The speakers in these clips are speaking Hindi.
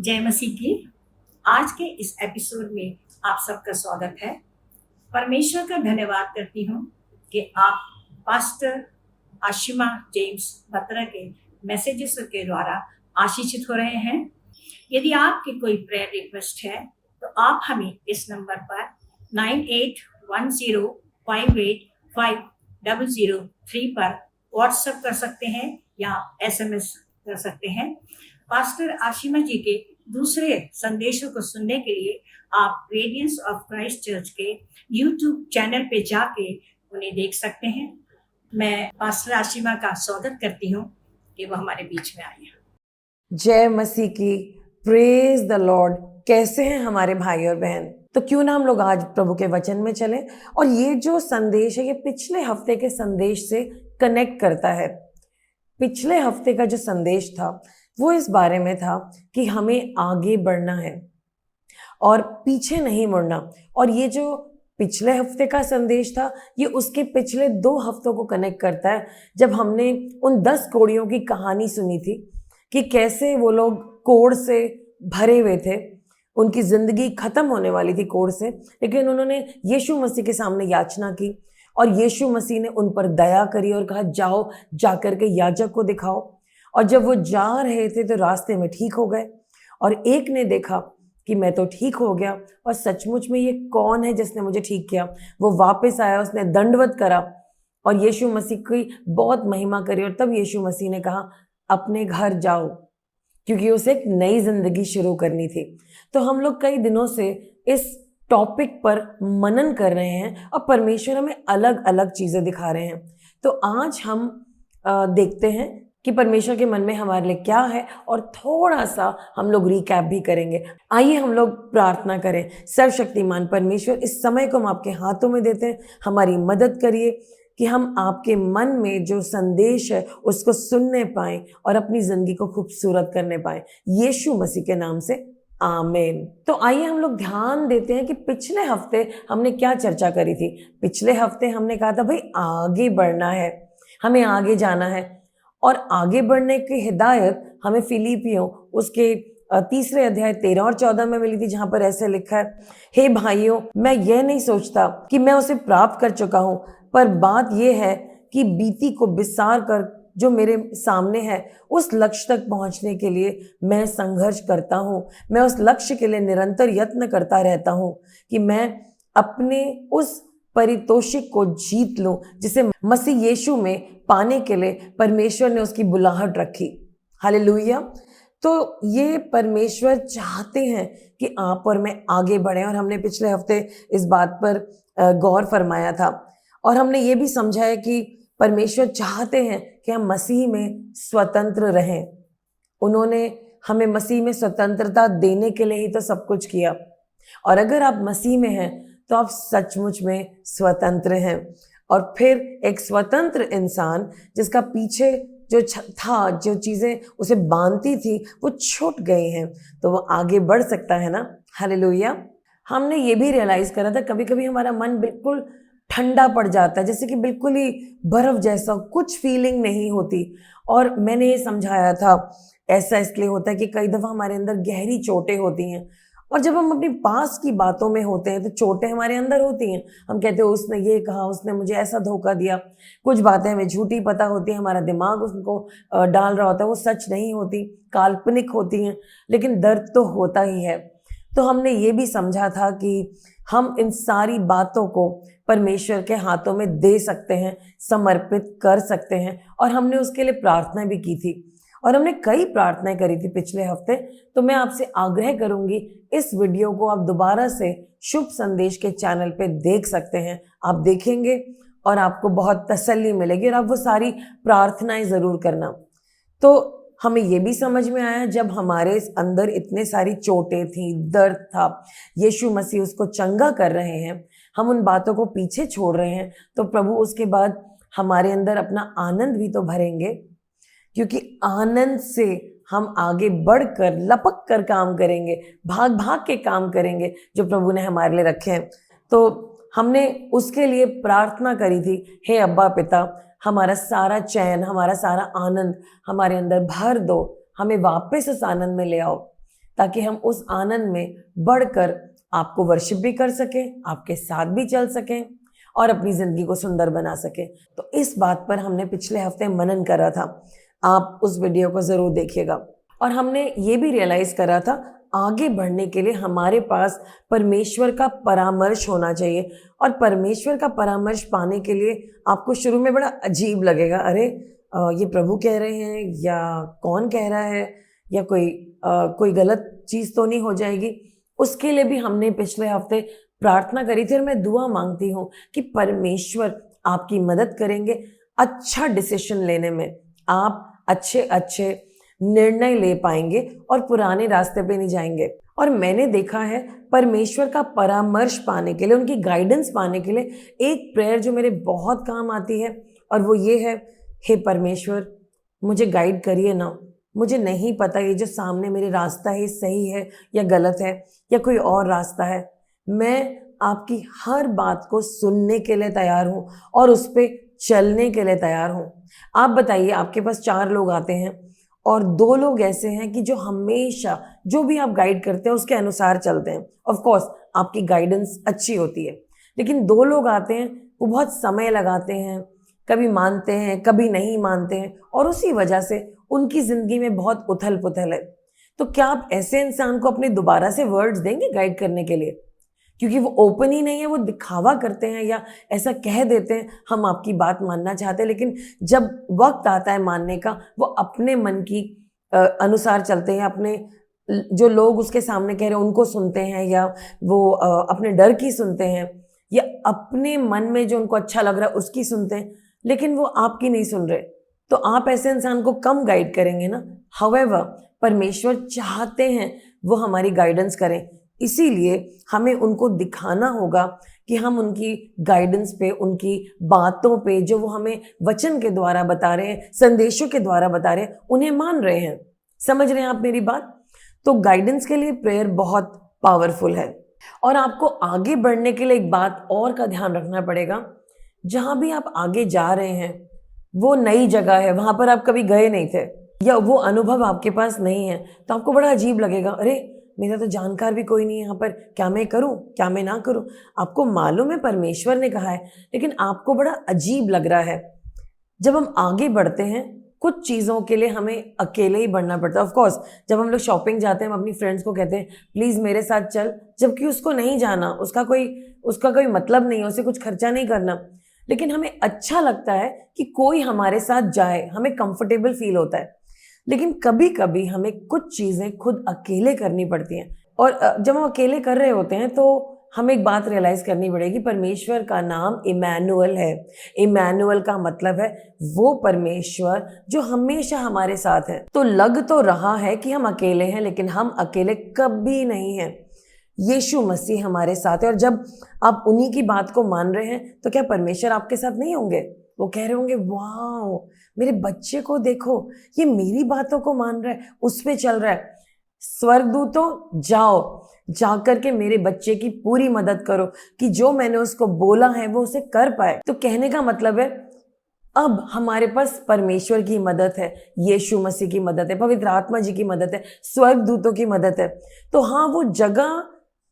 जय मसीह की। आज के इस एपिसोड में आप सबका स्वागत है। परमेश्वर का धन्यवाद करती हूँ कि आप पास्टर आशिमा जेम्स बत्रा के मैसेजेस के द्वारा आशीषित हो रहे हैं। यदि आपकी कोई प्रेयर रिक्वेस्ट है तो आप हमें इस नंबर पर 9810585003 पर व्हाट्सएप कर सकते हैं या SMS कर सकते हैं। पास्टर आशिमा जी के दूसरे संदेशों को सुनने के लिए आप रेडियंस ऑफ क्राइस्ट चर्च के YouTube चैनल पे जाके उन्हें देख सकते हैं। मैं पास्टर आशिमा का स्वागत करती हूँ कि वो हमारे बीच में आई है। जय मसीह की। Praise the Lord. कैसे हैं हमारे भाई और बहन? तो क्यों ना हम लोग आज प्रभु के वचन में चलें। और ये जो संदेश है ये पिछले हफ्ते के संदेश से कनेक्ट करता है। पिछले हफ्ते का जो संदेश था वो इस बारे में था कि हमें आगे बढ़ना है और पीछे नहीं मुड़ना। और ये जो पिछले हफ्ते का संदेश था ये उसके पिछले 2 हफ्तों को कनेक्ट करता है, जब हमने उन 10 कोड़ियों की कहानी सुनी थी कि कैसे वो लोग कोड़ से भरे हुए थे। उनकी जिंदगी खत्म होने वाली थी कोड़ से, लेकिन उन्होंने यीशु मसीह के सामने याचना की और यीशु मसीह ने उन पर दया करी और कहा जाओ, जाकर के याजक को दिखाओ। और जब वो जा रहे थे तो रास्ते में ठीक हो गए और एक ने देखा कि मैं तो ठीक हो गया और सचमुच में ये कौन है जिसने मुझे ठीक किया। वो वापस आया, उसने दंडवत करा और यीशु मसीह की बहुत महिमा करी। और तब यीशु मसीह ने कहा अपने घर जाओ, क्योंकि उसे एक नई जिंदगी शुरू करनी थी। तो हम लोग कई दिनों से इस टॉपिक पर मनन कर रहे हैं और परमेश्वर हमें अलग अलग चीजें दिखा रहे हैं। तो आज हम देखते हैं कि परमेश्वर के मन में हमारे लिए क्या है और थोड़ा सा हम लोग रिकैप भी करेंगे। आइए हम लोग प्रार्थना करें। सर्वशक्तिमान परमेश्वर, इस समय को हम आपके हाथों में देते हैं। हमारी मदद करिए कि हम आपके मन में जो संदेश है उसको सुनने पाएं और अपनी जिंदगी को खूबसूरत करने पाएं। यीशु मसीह के नाम से आमीन। तो आइए हम लोग ध्यान देते हैं कि पिछले हफ्ते हमने क्या चर्चा करी थी। पिछले हफ्ते हमने कहा था भाई आगे बढ़ना है, हमें आगे जाना है। और आगे बढ़ने की हिदायत हमें फिलिपियों उसके 3 अध्याय 13 और 14 में मिली थी, जहां पर ऐसे लिखा है, हे भाइयों, मैं यह नहीं सोचता कि मैं उसे प्राप्त कर चुका हूं, पर बात यह है कि बीती को बिसार कर जो मेरे सामने है उस लक्ष्य तक पहुंचने के लिए मैं संघर्ष करता हूं। मैं उस लक्ष्य के लिए निरंतर यत्न करता रहता हूं कि मैं अपने उस परितोषिक को जीत लूं जिसे मसीह यीशु में पाने के लिए परमेश्वर ने उसकी बुलाहट रखी। हालेलुया। तो ये परमेश्वर चाहते हैं कि आप और मैं आगे बढ़ें। और हमने पिछले हफ्ते इस बात पर गौर फरमाया था और हमने ये भी समझा है कि परमेश्वर चाहते हैं कि हम मसीह में स्वतंत्र रहें। उन्होंने हमें मसीह में स्वतंत्रता देने के लिए ही तो सब कुछ किया। और अगर आप मसीह में हैं तो आप सचमुच में स्वतंत्र हैं। और फिर एक स्वतंत्र इंसान जिसका पीछे जो था, जो चीजें उसे बांधती थी वो छूट गई हैं, तो वो आगे बढ़ सकता है ना। हालेलुया। हमने ये भी रियलाइज करा था कभी कभी हमारा मन बिल्कुल ठंडा पड़ जाता है, जैसे कि बिल्कुल ही बर्फ जैसा, कुछ फीलिंग नहीं होती। और मैंने ये समझाया था ऐसा इसलिए होता है कि कई दफा हमारे अंदर गहरी चोटें होती हैं और जब हम अपनी पास की बातों में होते हैं तो चोटें हमारे अंदर होती हैं। हम कहते हैं उसने ये कहा, उसने मुझे ऐसा धोखा दिया। कुछ बातें हमें झूठी पता होती है, हमारा दिमाग उसको डाल रहा होता है, वो सच नहीं होती, काल्पनिक होती हैं, लेकिन दर्द तो होता ही है। तो हमने ये भी समझा था कि हम इन सारी बातों को परमेश्वर के हाथों में दे सकते हैं, समर्पित कर सकते हैं। और हमने उसके लिए प्रार्थना भी की थी और हमने कई प्रार्थनाएं करी थी पिछले हफ्ते। तो मैं आपसे आग्रह करूंगी इस वीडियो को आप दोबारा से शुभ संदेश के चैनल पे देख सकते हैं। आप देखेंगे और आपको बहुत तसल्ली मिलेगी और आप वो सारी प्रार्थनाएं जरूर करना। तो हमें ये भी समझ में आया जब हमारे अंदर इतने सारी चोटें थी, दर्द था, यीशु मसीह उसको चंगा कर रहे हैं, हम उन बातों को पीछे छोड़ रहे हैं, तो प्रभु उसके बाद हमारे अंदर अपना आनंद भी तो भरेंगे, क्योंकि आनंद से हम आगे बढ़कर लपक कर काम करेंगे, भाग भाग के काम करेंगे जो प्रभु ने हमारे लिए रखे हैं। तो हमने उसके लिए प्रार्थना करी थी, हे अब्बा पिता, हमारा सारा चैन, हमारा सारा आनंद हमारे अंदर भर दो, हमें वापस उस आनंद में ले आओ। ताकि हम उस आनंद में बढ़कर आपको वर्शिप भी कर सकें, आपके साथ भी चल सकें और अपनी जिंदगी को सुंदर बना सकें। तो इस बात पर हमने पिछले हफ्ते मनन करा था, आप उस वीडियो को जरूर देखिएगा। और हमने ये भी रियलाइज करा था, आगे बढ़ने के लिए हमारे पास परमेश्वर का परामर्श होना चाहिए। और परमेश्वर का परामर्श पाने के लिए आपको शुरू में बड़ा अजीब लगेगा, अरे ये प्रभु कह रहे हैं या कौन कह रहा है, या कोई गलत चीज़ तो नहीं हो जाएगी। उसके लिए भी हमने पिछले हफ्ते प्रार्थना करी थी और मैं दुआ मांगती हूँ कि परमेश्वर आपकी मदद करेंगे अच्छा डिसीजन लेने में, आप अच्छे अच्छे निर्णय ले पाएंगे और पुराने रास्ते पे नहीं जाएंगे। और मैंने देखा है परमेश्वर का परामर्श पाने के लिए, उनकी गाइडेंस पाने के लिए एक प्रेयर जो मेरे बहुत काम आती है, और वो ये है, हे परमेश्वर मुझे गाइड करिए ना, मुझे नहीं पता ये जो सामने मेरे रास्ता है सही है या गलत है या कोई और रास्ता है। मैं आपकी हर बात को सुनने के लिए तैयार हूँ और उस पर चलने के लिए तैयार हूँ। आप बताइए, आपके पास 4 लोग आते हैं और 2 लोग ऐसे हैं कि जो हमेशा जो भी आप गाइड करते हैं उसके अनुसार चलते हैं। ऑफ कोर्स आपकी गाइडेंस अच्छी होती है, लेकिन 2 लोग आते हैं, वो बहुत समय लगाते हैं, कभी मानते हैं कभी नहीं मानते हैं, और उसी वजह से उनकी जिंदगी में बहुत उथल पुथल है। तो क्या आप ऐसे इंसान को अपने दोबारा से वर्ड्स देंगे गाइड करने के लिए? क्योंकि वो ओपन ही नहीं है, वो दिखावा करते हैं या ऐसा कह देते हैं हम आपकी बात मानना चाहते हैं, लेकिन जब वक्त आता है मानने का, वो अपने मन की अनुसार चलते हैं, अपने जो लोग उसके सामने कह रहे हैं उनको सुनते हैं, या वो अपने डर की सुनते हैं, या अपने मन में जो उनको अच्छा लग रहा है उसकी सुनते हैं, लेकिन वो आपकी नहीं सुन रहे। तो आप ऐसे इंसान को कम गाइड करेंगे ना। हाउएवर परमेश्वर चाहते हैं वो हमारी गाइडेंस करें, इसीलिए हमें उनको दिखाना होगा कि हम उनकी गाइडेंस पे, उनकी बातों पे, जो वो हमें वचन के द्वारा बता रहे हैं, संदेशों के द्वारा बता रहे हैं, उन्हें मान रहे हैं। समझ रहे हैं आप मेरी बात? तो गाइडेंस के लिए प्रेयर बहुत पावरफुल है। और आपको आगे बढ़ने के लिए एक बात और का ध्यान रखना पड़ेगा, जहां भी आप आगे जा रहे हैं वो नई जगह है, वहां पर आप कभी गए नहीं थे या वो अनुभव आपके पास नहीं है, तो आपको बड़ा अजीब लगेगा, अरे मेरा तो जानकार भी कोई नहीं है यहाँ पर, क्या मैं करूँ क्या मैं ना करूँ। आपको मालूम है परमेश्वर ने कहा है, लेकिन आपको बड़ा अजीब लग रहा है। जब हम आगे बढ़ते हैं कुछ चीज़ों के लिए हमें अकेले ही बढ़ना पड़ता है। ऑफ कोर्स जब हम लोग शॉपिंग जाते हैं, हम अपनी फ्रेंड्स को कहते हैं प्लीज़ मेरे साथ चल, जबकि उसको नहीं जाना, उसका कोई मतलब नहीं है, उसे कुछ खर्चा नहीं करना, लेकिन हमें अच्छा लगता है कि कोई हमारे साथ जाए, हमें कंफर्टेबल फील होता है। लेकिन कभी कभी हमें कुछ चीज़ें खुद अकेले करनी पड़ती हैं, और जब हम अकेले कर रहे होते हैं तो हमें एक बात रियलाइज करनी पड़ेगी, परमेश्वर का नाम इमैनुअल है। इमैनुअल का मतलब है वो परमेश्वर जो हमेशा हमारे साथ है। तो लग तो रहा है कि हम अकेले हैं, लेकिन हम अकेले कभी नहीं हैं। यीशु मसीह हमारे साथ है, और जब आप उन्हीं की बात को मान रहे हैं तो क्या परमेश्वर आपके साथ नहीं होंगे? वो कह रहे होंगे वाह मेरे बच्चे को देखो, ये मेरी बातों को मान रहा है, उस पे चल रहा है। स्वर्गदूतों जाओ, जाकर के मेरे बच्चे की पूरी मदद करो कि जो मैंने उसको बोला है वो उसे कर पाए। तो कहने का मतलब है अब हमारे पास परमेश्वर की मदद है, यीशु मसीह की मदद है, पवित्र आत्मा जी की मदद है, स्वर्गदूतों की मदद है। तो हाँ, वो जगह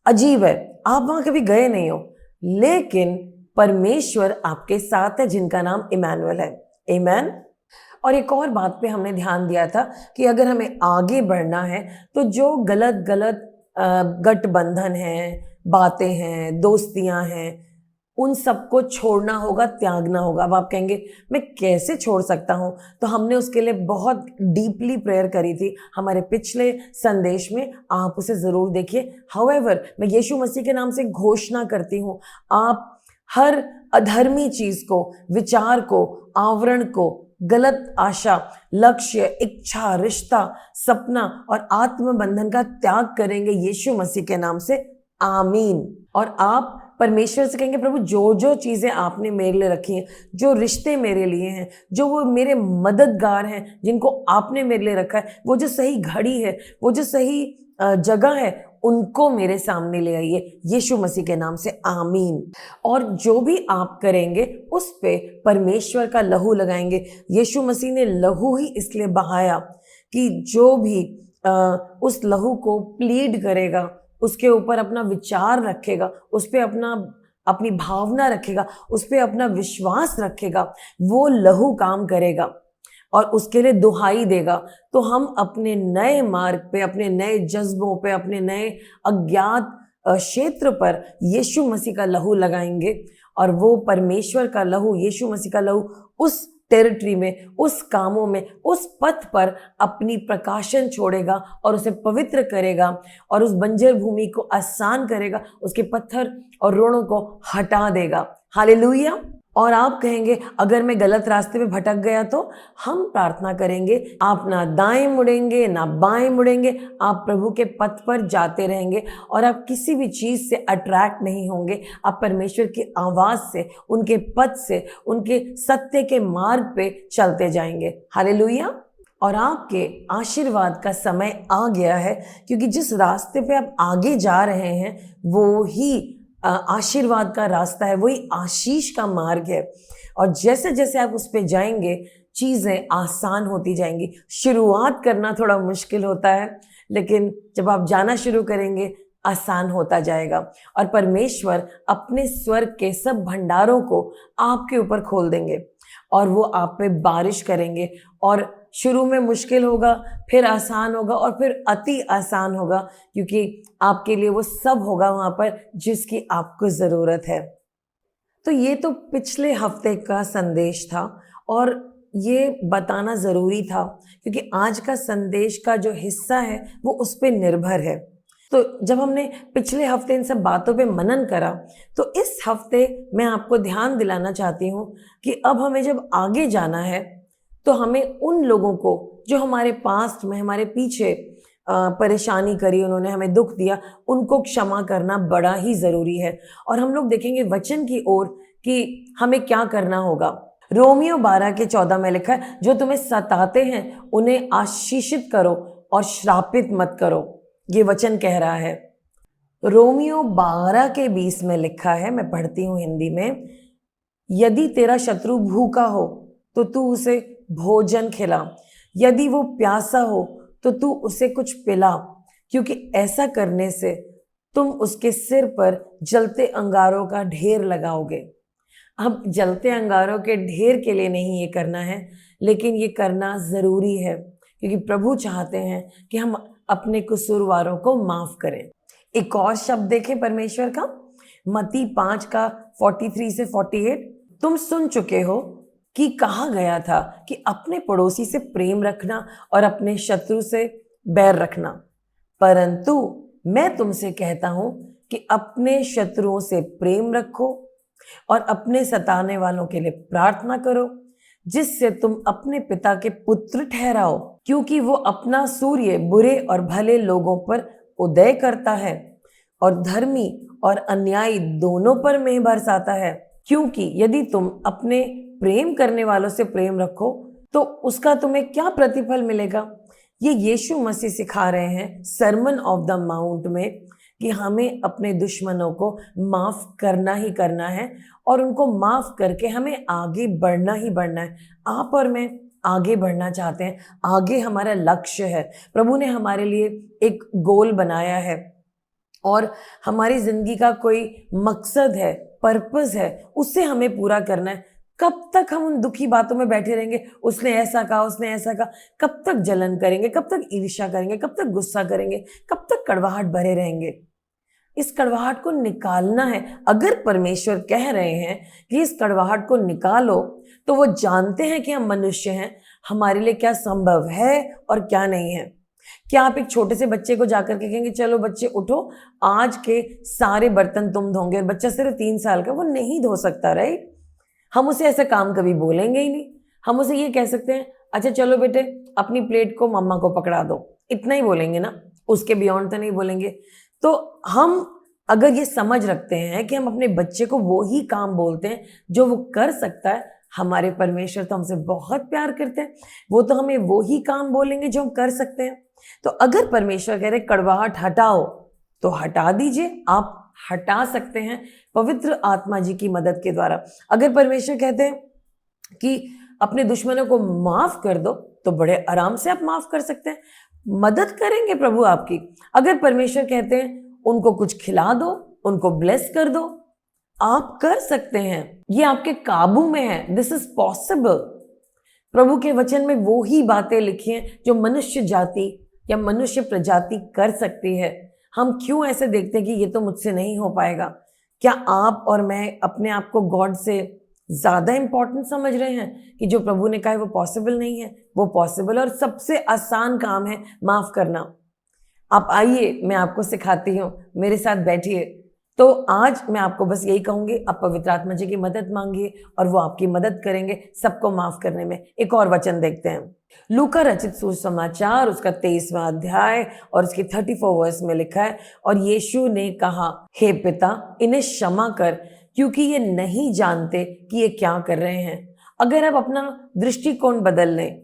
अजीब है, आप वहां कभी गए नहीं हो, लेकिन परमेश्वर आपके साथ है जिनका नाम इमैनुअल है। आमीन। और एक और बात पे हमने ध्यान दिया था कि अगर हमें आगे बढ़ना है तो जो गलत गठबंधन है, बातें हैं, दोस्तियां हैं, उन सबको छोड़ना होगा, त्यागना होगा। अब आप कहेंगे मैं कैसे छोड़ सकता हूँ? तो हमने उसके लिए बहुत डीपली प्रेयर करी थी हमारे पिछले संदेश में, आप उसे ज़रूर देखिए। हाउएवर मैं यीशु मसीह के नाम से घोषणा करती हूँ, आप हर अधर्मी चीज़ को, विचार को, आवरण को, गलत आशा, लक्ष्य, इच्छा, रिश्ता, सपना और आत्मबंधन का त्याग करेंगे यीशु मसीह के नाम से। आमीन। और आप परमेश्वर से कहेंगे प्रभु जो जो चीज़ें आपने मेरे लिए रखी हैं, जो रिश्ते मेरे लिए हैं, जो वो मेरे मददगार हैं जिनको आपने मेरे लिए रखा है, वो जो सही घड़ी है, वो जो सही जगह है, उनको मेरे सामने ले आइए यीशु मसीह के नाम से। आमीन। और जो भी आप करेंगे उस पे परमेश्वर का लहू लगाएंगे। यीशु मसीह ने लहू ही इसलिए बहाया कि जो भी उस लहू को प्लीड करेगा, उसके ऊपर अपना विचार रखेगा, उस पर अपनी भावना रखेगा, उस पर अपना विश्वास रखेगा, वो लहू काम करेगा और उसके लिए दुहाई देगा। तो हम अपने नए मार्ग पे, अपने नए जज्बों पे, अपने नए अज्ञात क्षेत्र पर यीशु मसीह का लहू लगाएंगे और वो परमेश्वर का लहू, यीशु मसीह का लहू उस टेरिटरी में, उस कामों में, उस पथ पर अपनी प्रकाशन छोड़ेगा और उसे पवित्र करेगा और उस बंजर भूमि को आसान करेगा, उसके पत्थर और रोड़ों को हटा देगा। हालेलुया। और आप कहेंगे अगर मैं गलत रास्ते पे भटक गया, तो हम प्रार्थना करेंगे, आप ना दाएं मुड़ेंगे ना बाएं मुड़ेंगे, आप प्रभु के पथ पर जाते रहेंगे और आप किसी भी चीज से अट्रैक्ट नहीं होंगे। आप परमेश्वर की आवाज से, उनके पथ से, उनके सत्य के मार्ग पे चलते जाएंगे। हालेलुया। और आपके आशीर्वाद का समय आ गया है, क्योंकि जिस रास्ते पे आप आगे जा रहे हैं वो ही आशीर्वाद का रास्ता है, वही आशीष का मार्ग है। और जैसे जैसे आप उस पे जाएंगे चीजें आसान होती जाएंगी। शुरुआत करना थोड़ा मुश्किल होता है, लेकिन जब आप जाना शुरू करेंगे आसान होता जाएगा और परमेश्वर अपने स्वर्ग के सब भंडारों को आपके ऊपर खोल देंगे और वो आप पे बारिश करेंगे। और शुरू में मुश्किल होगा, फिर आसान होगा और फिर अति आसान होगा, क्योंकि आपके लिए वो सब होगा वहां पर जिसकी आपको जरूरत है। तो ये तो पिछले हफ्ते का संदेश था और ये बताना जरूरी था, क्योंकि आज का संदेश का जो हिस्सा है वो उस पर निर्भर है। तो जब हमने पिछले हफ्ते इन सब बातों पे मनन करा, तो इस हफ्ते मैं आपको ध्यान दिलाना चाहती हूँ कि अब हमें जब आगे जाना है तो हमें उन लोगों को जो हमारे पास्ट में, हमारे पीछे परेशानी करी, उन्होंने हमें दुख दिया, उनको क्षमा करना बड़ा ही जरूरी है। और हम लोग देखेंगे वचन की ओर कि हमें क्या करना होगा। रोमियो 12:14 में लिखा है, जो तुम्हें सताते हैं उन्हें आशीषित करो और श्रापित मत करो। ये वचन कह रहा है। रोमियो 12:20 में लिखा है, मैं पढ़ती हूँ हिंदी में, यदि तेरा शत्रु भूखा हो तो तू उसे भोजन खिला, यदि वो प्यासा हो तो तू उसे कुछ पिला, क्योंकि ऐसा करने से तुम उसके सिर पर जलते अंगारों का ढेर लगाओगे। अब जलते अंगारों के ढेर के लिए नहीं ये करना है, लेकिन ये करना जरूरी है, क्योंकि प्रभु चाहते हैं कि हम अपने कसूरवारों को माफ करें। एक और शब्द देखें परमेश्वर का, मत्ती 5:43 से 48। तुम सुन चुके हो कि कहा गया था कि अपने पड़ोसी से प्रेम रखना और अपने शत्रु से बैर रखना, परंतु मैं तुमसे कहता हूं कि अपने शत्रुओं से प्रेम रखो और अपने सताने वालों के लिए प्रार्थना करो, जिससे तुम अपने पिता के पुत्र ठहराओ, क्योंकि वो अपना सूर्य बुरे और भले लोगों पर उदय करता है और धर्मी और अन्यायी दोनों पर मेंह बरसाता है। क्योंकि यदि तुम अपने प्रेम करने वालों से प्रेम रखो तो उसका तुम्हें क्या प्रतिफल मिलेगा। ये यीशु मसीह सिखा रहे हैं सरमन ऑफ द माउंट में कि हमें अपने दुश्मनों को माफ करना ही करना है और उनको माफ करके हमें आगे बढ़ना ही बढ़ना है। आप और मैं आगे बढ़ना चाहते हैं, आगे हमारा लक्ष्य है। प्रभु ने हमारे लिए एक गोल बनाया है और हमारी जिंदगी का कोई मकसद है, पर्पस है, उसे हमें पूरा करना है। कब तक हम उन दुखी बातों में बैठे रहेंगे, उसने ऐसा कहा, उसने ऐसा कहा, कब तक जलन करेंगे, कब तक ईर्ष्या करेंगे, कब तक गुस्सा करेंगे, कब तक कड़वाहट भरे रहेंगे। इस कड़वाहट को निकालना है। अगर परमेश्वर कह रहे हैं कि इस कड़वाहट को निकालो, तो वो जानते हैं कि हम मनुष्य हैं, हमारे लिए क्या संभव है और क्या नहीं है। क्या आप एक छोटे से बच्चे को जाकर के कहेंगे चलो बच्चे उठो, आज के सारे बर्तन तुम धोंगे, और बच्चा सिर्फ 3 साल का, वो नहीं धो सकता, राइट। हम उसे ऐसा काम कभी बोलेंगे ही नहीं। हम उसे ये कह सकते हैं अच्छा चलो बेटे अपनी प्लेट को मम्मा को पकड़ा दो, इतना ही बोलेंगे ना, उसके बियॉन्ड तो नहीं बोलेंगे। तो हम अगर ये समझ रखते हैं कि हम अपने बच्चे को वो ही काम बोलते हैं जो वो कर सकता है, हमारे परमेश्वर तो हमसे बहुत प्यार करते हैं, वो तो हमें वो ही काम बोलेंगे जो हम कर सकते हैं। तो अगर परमेश्वर कह रहे कड़वाहट हटाओ तो हटा दीजिए, आप हटा सकते हैं पवित्र आत्मा जी की मदद के द्वारा। अगर परमेश्वर कहते हैं कि अपने दुश्मनों को माफ कर दो, तो बड़े आराम से आप माफ कर सकते हैं। मदद करेंगे प्रभु आपकी। अगर परमेश्वर कहते हैं उनको कुछ खिला दो, उनको ब्लेस कर दो, आप कर सकते हैं, ये आपके काबू में है। This is possible. प्रभु के वचन में वो ही बातें लिखी हैं जो मनुष्य जाति या मनुष्य प्रजाति कर सकती है। हम क्यों ऐसे देखते हैं कि ये तो मुझसे नहीं हो पाएगा? क्या आप और मैं अपने आप को गॉड से ज्यादा इंपॉर्टेंट समझ रहे हैं कि जो प्रभु ने कहा है वो पॉसिबल नहीं है? वो पॉसिबल और सबसे आसान काम है माफ करना। आप आइए, मैं आपको सिखाती हूँ, मेरे साथ बैठिए। तो आज मैं आपको बस यही कहूंगी, आप पवित्र आत्मा जी की मदद मांगिए और वो आपकी मदद करेंगे सबको माफ करने में। एक और वचन देखते हैं, लूका रचित सुसमाचार उसका 23वां अध्याय और उसकी 34 वर्स में लिखा है, और यीशु ने कहा, हे पिता, इन्हें क्षमा कर, क्योंकि ये नहीं जानते कि ये क्या कर रहे हैं। अगर आप अपना दृष्टिकोण बदल लें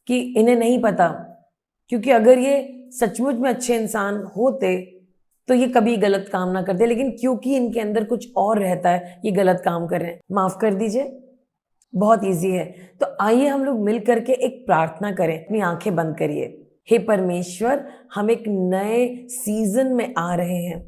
कि इन्हें नहीं पता, क्योंकि अगर ये सचमुच में अच्छे इंसान होते तो ये कभी गलत काम ना करते, लेकिन क्योंकि इनके अंदर कुछ और रहता है ये गलत काम कर रहे हैं। माफ कर दीजिए, बहुत इजी है। तो आइए हम लोग मिल करके एक प्रार्थना करें। अपनी आंखें बंद करिए। हे परमेश्वर, हम एक नए सीजन में आ रहे हैं।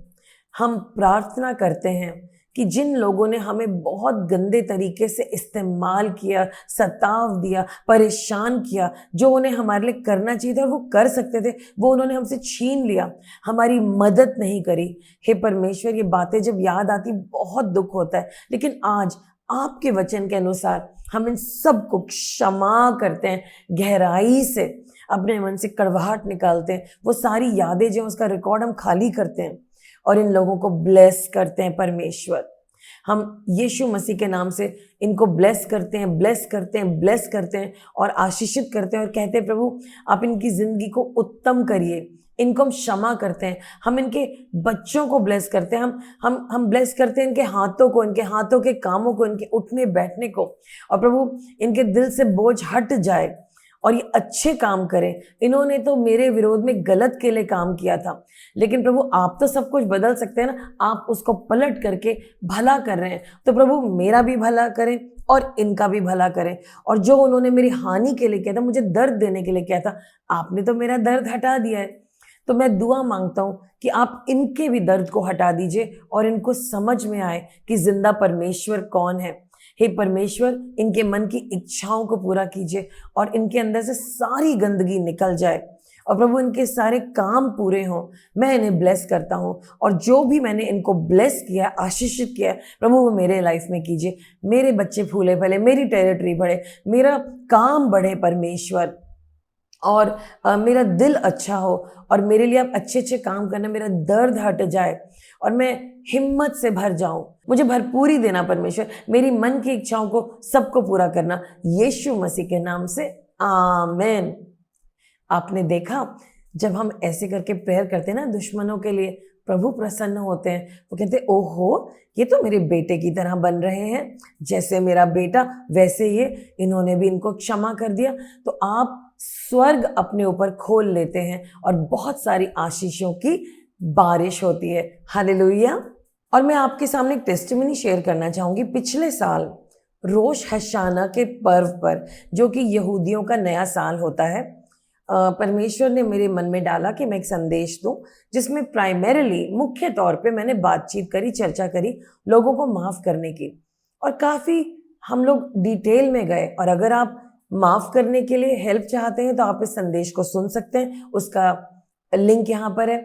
हम प्रार्थना करते हैं कि जिन लोगों ने हमें बहुत गंदे तरीके से इस्तेमाल किया, सताव दिया, परेशान किया, जो उन्हें हमारे लिए करना चाहिए था और वो कर सकते थे, वो उन्होंने हमसे छीन लिया, हमारी मदद नहीं करी। हे परमेश्वर, ये बातें जब याद आती बहुत दुख होता है, लेकिन आज आपके वचन के अनुसार हम इन सब को क्षमा करते हैं, गहराई से अपने मन से कड़वाहट निकालते हैं, वो सारी यादें जो उसका रिकॉर्ड हम खाली करते हैं और इन लोगों को ब्लेस करते हैं। परमेश्वर, हम यीशु मसीह के नाम से इनको ब्लेस करते हैं, ब्लेस करते हैं, ब्लेस करते हैं और आशीषित करते हैं और कहते हैं, प्रभु आप इनकी जिंदगी को उत्तम करिए। इनको हम क्षमा करते हैं, हम इनके बच्चों को ब्लेस करते हैं, हम ब्लेस करते हैं इनके हाथों को, इनके हाथों के कामों को, इनके उठने बैठने को। और प्रभु इनके दिल से बोझ हट जाए और ये अच्छे काम करें। इन्होंने तो मेरे विरोध में गलत के लिए काम किया था, लेकिन प्रभु आप तो सब कुछ बदल सकते हैं ना, आप उसको पलट करके भला कर रहे हैं। तो प्रभु मेरा भी भला करें और इनका भी भला करें। और जो उन्होंने मेरी हानि के लिए किया था, मुझे दर्द देने के लिए किया था, आपने तो मेरा दर्द हटा दिया है। तो मैं दुआ मांगता हूं कि आप इनके भी दर्द को हटा दीजिए और इनको समझ में आए कि जिंदा परमेश्वर कौन है। हे परमेश्वर, इनके मन की इच्छाओं को पूरा कीजिए और इनके अंदर से सारी गंदगी निकल जाए और प्रभु इनके सारे काम पूरे हों। मैं इन्हें ब्लेस करता हूं और जो भी मैंने इनको ब्लेस किया, आशीषित किया, प्रभु वो मेरे लाइफ में कीजिए। मेरे बच्चे फूले फले, मेरी टेरिटरी बढ़े, मेरा काम बढ़े परमेश्वर, और मेरा दिल अच्छा हो और मेरे लिए आप अच्छे अच्छे काम करना, मेरा दर्द हट जाए और मैं हिम्मत से भर जाऊं। मुझे भरपूरी देना परमेश्वर, मेरी मन की इच्छाओं को सबको पूरा करना, यीशु मसीह के नाम से, आमीन। आपने देखा, जब हम ऐसे करके प्रेयर करते हैं ना दुश्मनों के लिए, प्रभु प्रसन्न होते हैं। वो कहते हैं, ओहो ये तो मेरे बेटे की तरह बन रहे हैं, जैसे मेरा बेटा वैसे ये, इन्होंने भी इनको क्षमा कर दिया। तो आप स्वर्ग अपने ऊपर खोल लेते हैं और बहुत सारी आशीषों की बारिश होती है। हालेलुया। और मैं आपके सामने एक टेस्टिमनी शेयर करना चाहूंगी। पिछले साल रोश हशाना के पर्व पर, जो कि यहूदियों का नया साल होता है, परमेश्वर ने मेरे मन में डाला कि मैं एक संदेश दूं, जिसमें प्राइमरीली मुख्य तौर पे मैंने बातचीत करी, चर्चा करी लोगों को माफ करने की, और काफी हम लोग डिटेल में गए। और अगर आप माफ करने के लिए हेल्प चाहते हैं तो आप इस संदेश को सुन सकते हैं, उसका लिंक यहाँ पर है।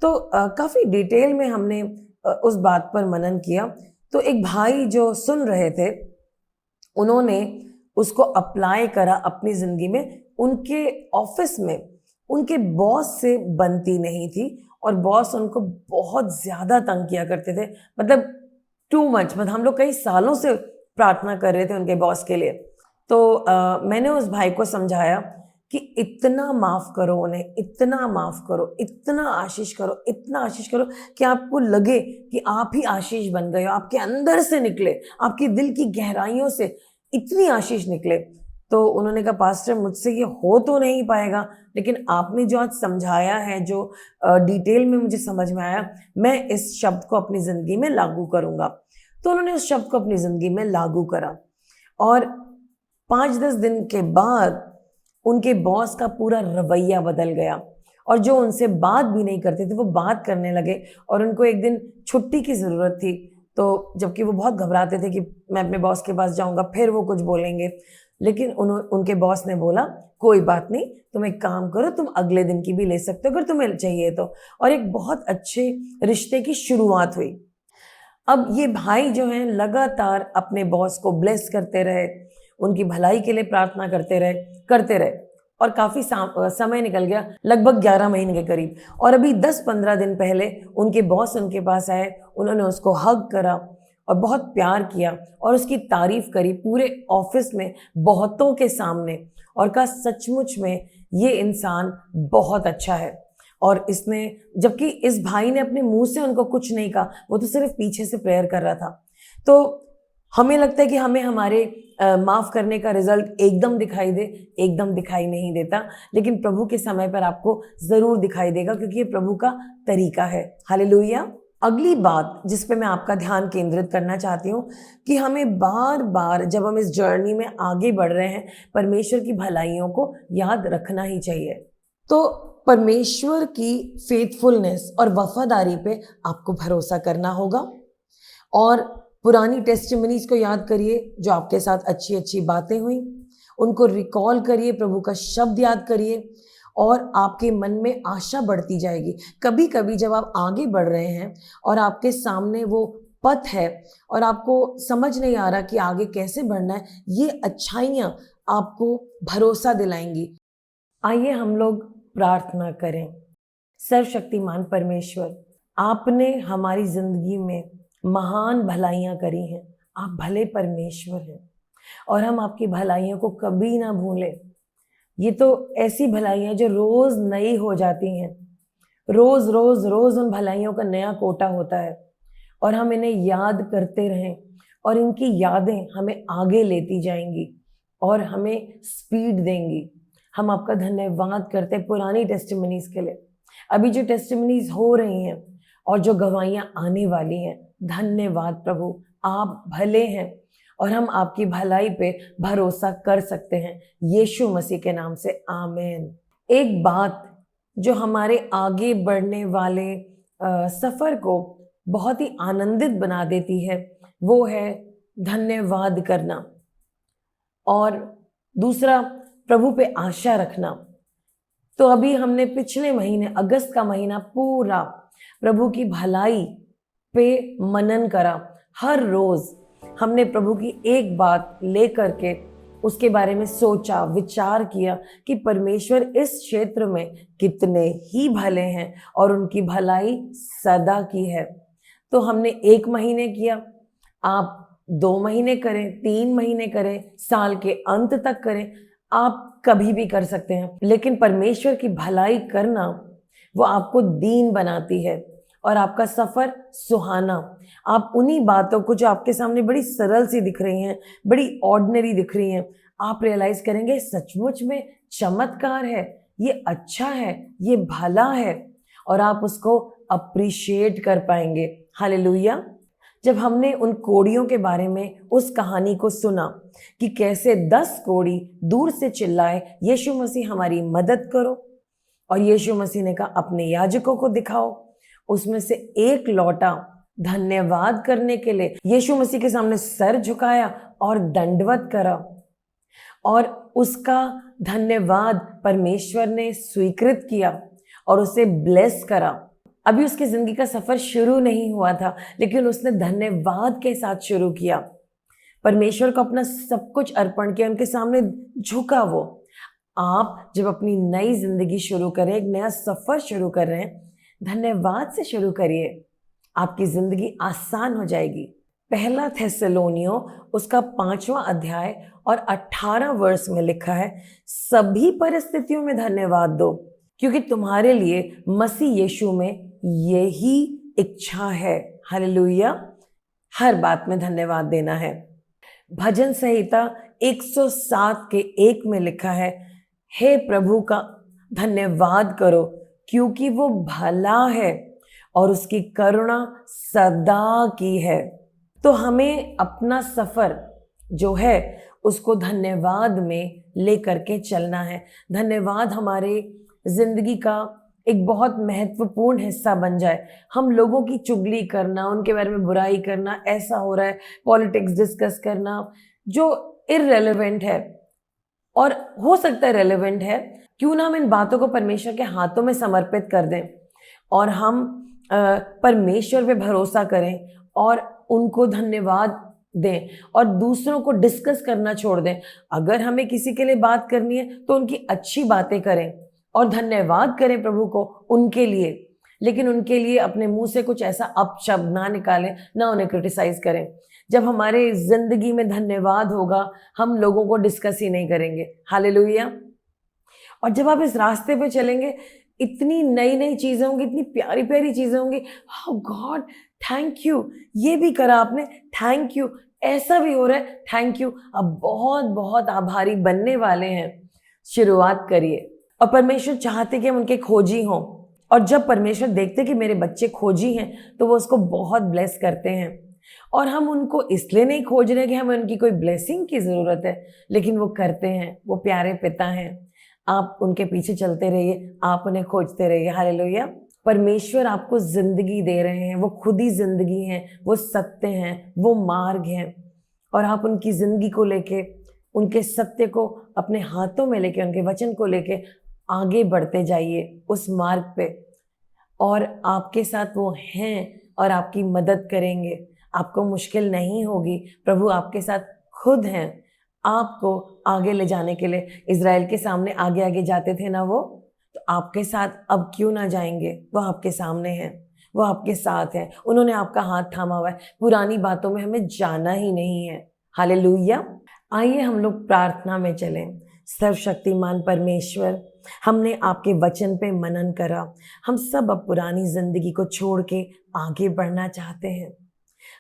तो काफी डिटेल में हमने उस बात पर मनन किया। तो एक भाई जो सुन रहे थे, उन्होंने उसको अप्लाई करा अपनी जिंदगी में। उनके ऑफिस में उनके बॉस से बनती नहीं थी और बॉस उनको बहुत ज्यादा तंग किया करते थे, मतलब टू मच। मतलब हम लोग कई सालों से प्रार्थना कर रहे थे उनके बॉस के लिए। तो मैंने उस भाई को समझाया कि इतना माफ करो उन्हें, इतना माफ करो, इतना आशीष करो, इतना आशीष करो कि आपको लगे कि आप ही आशीष बन गए हो, आपके अंदर से निकले, आपके दिल की गहराइयों से इतनी आशीष निकले। तो उन्होंने कहा, पास्टर मुझसे ये हो तो नहीं पाएगा, लेकिन आपने जो आज समझाया है, जो डिटेल में मुझे समझ में आया, मैं इस शब्द को अपनी जिंदगी में लागू करूंगा। तो उन्होंने उस शब्द को अपनी जिंदगी में लागू करा और 5-10 दिन के बाद उनके बॉस का पूरा रवैया बदल गया और जो उनसे बात भी नहीं करते थे वो बात करने लगे। और उनको एक दिन छुट्टी की ज़रूरत थी, तो जबकि वो बहुत घबराते थे कि मैं अपने बॉस के पास जाऊंगा फिर वो कुछ बोलेंगे, लेकिन उनके बॉस ने बोला कोई बात नहीं, तुम एक काम करो, तुम अगले दिन की भी ले सकते हो अगर तुम्हें चाहिए तो। और एक बहुत अच्छे रिश्ते की शुरुआत हुई। अब ये भाई जो हैं लगातार अपने बॉस को ब्लेस करते रहे, उनकी भलाई के लिए प्रार्थना करते रहे और काफ़ी समय निकल गया, लगभग 11 महीने के करीब। और अभी 10-15 दिन पहले उनके बॉस उनके पास आए, उन्होंने उसको हग करा और बहुत प्यार किया और उसकी तारीफ करी पूरे ऑफिस में बहुतों के सामने, और कहा सचमुच में ये इंसान बहुत अच्छा है। और इसने, जबकि इस भाई ने अपने मुंह से उनको कुछ नहीं कहा, वो तो सिर्फ पीछे से प्रेयर कर रहा था। तो हमें लगता है कि हमें हमारे माफ करने का रिजल्ट एकदम दिखाई दे, एकदम दिखाई नहीं देता, लेकिन प्रभु के समय पर आपको जरूर दिखाई देगा, क्योंकि ये प्रभु का तरीका है। हालेलुया। अगली बात जिस पे मैं आपका ध्यान केंद्रित करना चाहती हूँ कि हमें बार बार जब हम इस जर्नी में आगे बढ़ रहे हैं, परमेश्वर की भलाइयों को याद रखना ही चाहिए। तो परमेश्वर की फेथफुलनेस और वफादारी पे आपको भरोसा करना होगा, और पुरानी टेस्टिमनीज को याद करिए जो आपके साथ अच्छी अच्छी बातें हुई, उनको रिकॉल करिए, प्रभु का शब्द याद करिए और आपके मन में आशा बढ़ती जाएगी। कभी कभी जब आप आगे बढ़ रहे हैं और आपके सामने वो पथ है और आपको समझ नहीं आ रहा कि आगे कैसे बढ़ना है, ये अच्छाइयाँ आपको भरोसा दिलाएंगी। आइए हम लोग प्रार्थना करें। सर्वशक्तिमान परमेश्वर, आपने हमारी जिंदगी में महान भलाइयाँ करी हैं। आप भले परमेश्वर हैं और हम आपकी भलाइयों को कभी ना भूलें। ये तो ऐसी भलाइयाँ जो रोज नई हो जाती हैं, रोज रोज रोज उन भलाइयों का नया कोटा होता है, और हम इन्हें याद करते रहें और इनकी यादें हमें आगे लेती जाएंगी और हमें स्पीड देंगी। हम आपका धन्यवाद करते हैं पुरानी टेस्टिमनीज के लिए, अभी जो टेस्टिमनीज हो रही हैं और जो गवाहियाँ आने वाली हैं। धन्यवाद प्रभु, आप भले हैं और हम आपकी भलाई पे भरोसा कर सकते हैं। यीशु मसीह के नाम से आमीन। एक बात जो हमारे आगे बढ़ने वाले सफ़र को बहुत ही आनंदित बना देती है वो है धन्यवाद करना, और दूसरा प्रभु पे आशा रखना। तो अभी हमने पिछले महीने अगस्त का महीना पूरा प्रभु की भलाई पे मनन करा। हर रोज हमने प्रभु की एक बात लेकर के उसके बारे में सोचा, विचार किया कि परमेश्वर इस क्षेत्र में कितने ही भले हैं और उनकी भलाई सदा की है। तो हमने 1 महीने किया, आप 2 महीने करें, 3 महीने करें, साल के अंत तक करें, आप कभी भी कर सकते हैं। लेकिन परमेश्वर की भलाई करना वो आपको दीन बनाती है और आपका सफर सुहाना। आप उन्हीं बातों को जो आपके सामने बड़ी सरल सी दिख रही हैं, बड़ी ऑर्डिनरी दिख रही हैं, आप रियलाइज करेंगे सचमुच में चमत्कार है, ये अच्छा है, ये भला है, और आप उसको अप्रिशिएट कर पाएंगे। हालेलुया। जब हमने उन कोड़ियों के बारे में उस कहानी को सुना कि कैसे 10 कोड़ी दूर से चिल्लाए, यीशु मसीह हमारी मदद करो, और यीशु मसीह ने कहा अपने याजकों को दिखाओ, उसमें से एक लौटा धन्यवाद करने के लिए यीशु मसीह के सामने सर झुकाया और दंडवत करा, और उसका धन्यवाद परमेश्वर ने स्वीकृत किया और उसे ब्लेस करा। अभी उसकी जिंदगी का सफर शुरू नहीं हुआ था, लेकिन उसने धन्यवाद के साथ शुरू किया, परमेश्वर को अपना सब कुछ अर्पण किया, उनके सामने झुका वो। आप जब अपनी नई जिंदगी शुरू करें, एक नया सफर शुरू कर रहे हैं, धन्यवाद से शुरू करिए, आपकी जिंदगी आसान हो जाएगी। 1 थेस्सलोनियो उसका 5वां अध्याय और 18 वर्ष में लिखा है, सभी परिस्थितियों में धन्यवाद दो, क्योंकि तुम्हारे लिए मसीह यीशु में यही इच्छा है। हालेलुया। हर बात में धन्यवाद देना है। भजन संहिता 107 के 1 में लिखा है, हे प्रभु का धन्यवाद करो, क्योंकि वो भला है और उसकी करुणा सदा की है। तो हमें अपना सफर जो है उसको धन्यवाद में लेकर के चलना है। धन्यवाद हमारे जिंदगी का एक बहुत महत्वपूर्ण हिस्सा बन जाए। हम लोगों की चुगली करना, उनके बारे में बुराई करना, ऐसा हो रहा है, पॉलिटिक्स डिस्कस करना जो इररेलेवेंट है और हो सकता है रेलेवेंट है, क्यों ना हम इन बातों को परमेश्वर के हाथों में समर्पित कर दें और हम परमेश्वर पे भरोसा करें और उनको धन्यवाद दें और दूसरों को डिस्कस करना छोड़ दें। अगर हमें किसी के लिए बात करनी है तो उनकी अच्छी बातें करें और धन्यवाद करें प्रभु को उनके लिए, लेकिन उनके लिए अपने मुंह से कुछ ऐसा अपशब्द ना निकालें, ना उन्हें क्रिटिसाइज करें। जब हमारे जिंदगी में धन्यवाद होगा, हम लोगों को डिस्कस ही नहीं करेंगे। हालेलुया। और जब आप इस रास्ते पे चलेंगे, इतनी नई नई चीजें होंगी, इतनी प्यारी प्यारी चीजें होंगी। हाउ गॉड, थैंक यू, ये भी करा आपने, थैंक यू, ऐसा भी हो रहा है, थैंक यू। अब बहुत बहुत आभारी बनने वाले हैं। शुरुआत करिए। और परमेश्वर चाहते कि हम उनके खोजी हों, और जब परमेश्वर देखते कि मेरे बच्चे खोजी हैं तो वो उसको बहुत ब्लेस करते हैं। और हम उनको इसलिए नहीं खोज रहे कि हमें उनकी कोई ब्लेसिंग की जरूरत है, लेकिन वो करते हैं। वो प्यारे पिता हैं। आप उनके पीछे चलते रहिए, आप उन्हें खोजते रहिए। हालेलुया। परमेश्वर आपको जिंदगी दे रहे हैं, वो खुद ही जिंदगी हैं, वो सत्य हैं, वो मार्ग हैं। और आप उनकी जिंदगी को लेके, उनके सत्य को अपने हाथों में लेके, उनके वचन को लेके आगे बढ़ते जाइए उस मार्ग पे। और आपके साथ वो हैं और आपकी मदद करेंगे। आपको मुश्किल नहीं होगी। प्रभु आपके साथ खुद हैं, आपको आगे ले जाने के लिए। इजराइल के सामने आगे आगे जाते थे ना वो, तो आपके साथ अब क्यों ना जाएंगे। वो आपके सामने हैं, वो आपके साथ हैं। उन्होंने आपका हाथ थामा हुआ है। पुरानी बातों में हमें जाना ही नहीं है। हालेलुया। आइए हम लोग प्रार्थना में चलें। सर्वशक्तिमान परमेश्वर, हमने आपके वचन पे मनन करा। हम सब अब पुरानी जिंदगी को छोड़ के आगे बढ़ना चाहते हैं।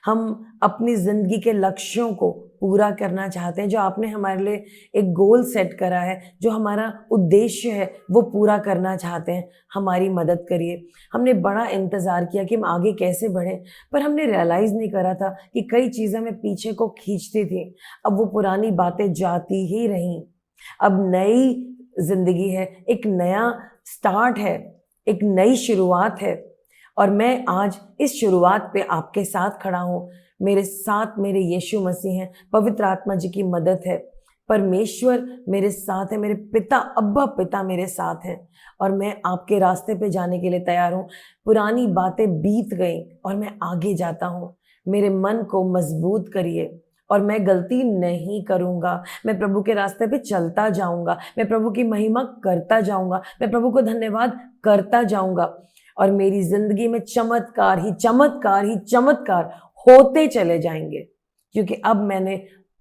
हम अपनी जिंदगी के लक्ष्यों को पूरा करना चाहते हैं। जो आपने हमारे लिए एक गोल सेट करा है, जो हमारा उद्देश्य है, वो पूरा करना चाहते हैं। हमारी मदद करिए। हमने बड़ा इंतजार किया कि हम आगे कैसे बढ़ें, पर हमने रियलाइज नहीं करा था कि कई चीजें हमें पीछे को खींचती थी। अब वो पुरानी बातें जाती ही रहीं। अब नई जिंदगी है, एक नया स्टार्ट है, एक नई शुरुआत है। और मैं आज इस शुरुआत पे आपके साथ खड़ा हूँ। मेरे साथ मेरे यीशु मसीह हैं, पवित्र आत्मा जी की मदद है, परमेश्वर मेरे साथ है, मेरे पिता, अब्बा पिता मेरे साथ हैं। और मैं आपके रास्ते पे जाने के लिए तैयार हूँ। पुरानी बातें बीत गई और मैं आगे जाता हूँ। मेरे मन को मजबूत करिए और मैं गलती नहीं करूंगा। मैं प्रभु के रास्ते पे चलता जाऊंगा। मैं प्रभु की महिमा करता जाऊंगा। मैं प्रभु को धन्यवाद करता जाऊंगा। और मेरी जिंदगी में चमत्कार ही चमत्कार ही चमत्कार होते चले जाएंगे, क्योंकि अब मैंने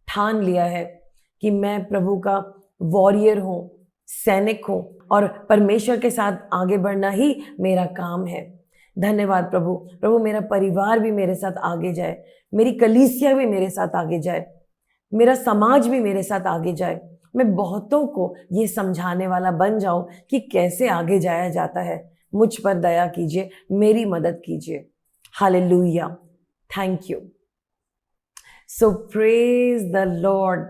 ठान लिया है कि मैं प्रभु का वॉरियर हूँ, सैनिक हूँ, और परमेश्वर के साथ आगे बढ़ना ही मेरा काम है। धन्यवाद प्रभु। प्रभु, मेरा परिवार भी मेरे साथ आगे जाए, मेरी कलीसिया भी मेरे साथ आगे जाए, मेरा समाज भी मेरे साथ आगे जाए। मैं बहुतों को ये समझाने वाला बन जाऊं कि कैसे आगे जाया जाता है। मुझ पर दया कीजिए, मेरी मदद कीजिए। Hallelujah. Thank you. So praise the Lord.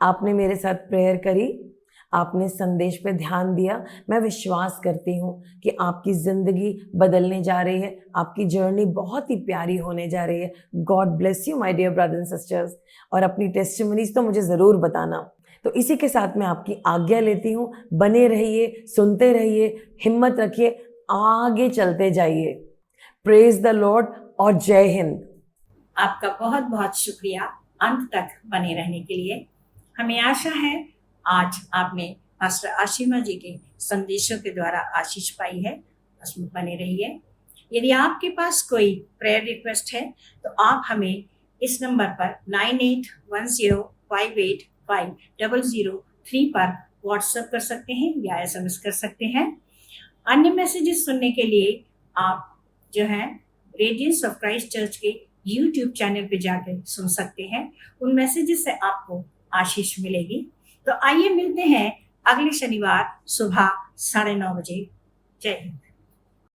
आपने मेरे साथ प्रेयर करी, आपने संदेश पे ध्यान दिया। मैं विश्वास करती हूँ कि आपकी जिंदगी बदलने जा रही है, आपकी जर्नी बहुत ही प्यारी होने जा रही है। God bless you my dear brothers and sisters. और अपनी टेस्टिमनीज तो मुझे ज़रूर बताना। तो इसी के साथ मैं आपकी आज्ञा लेती हूँ। बने रहिए, सुनते रहिए, हिम्मत रखिए, आगे चलते जाइए। प्रेज द लॉर्ड और जय हिंद। आपका बहुत बहुत शुक्रिया अंत तक बने रहने के लिए। हमें आशा है आज आपने पास्टर आशीमा जी के संदेशों के द्वारा आशीष पाई है। उसमें बने रहिए। यदि आपके पास कोई प्रेयर रिक्वेस्ट है तो आप हमें इस नंबर पर 9810585003 पर व्हाट्सएप कर सकते हैं या SMS कर सकते हैं। अन्य मैसेजेस सुनने के लिए आप जो है रेडियंस ऑफ क्राइस्ट चर्च के YouTube चैनल पे जाकर सुन सकते हैं। उन मैसेजेस से आपको आशीष मिलेगी। तो आइए मिलते हैं अगले शनिवार सुबह 9:30 बजे। जय हिंद।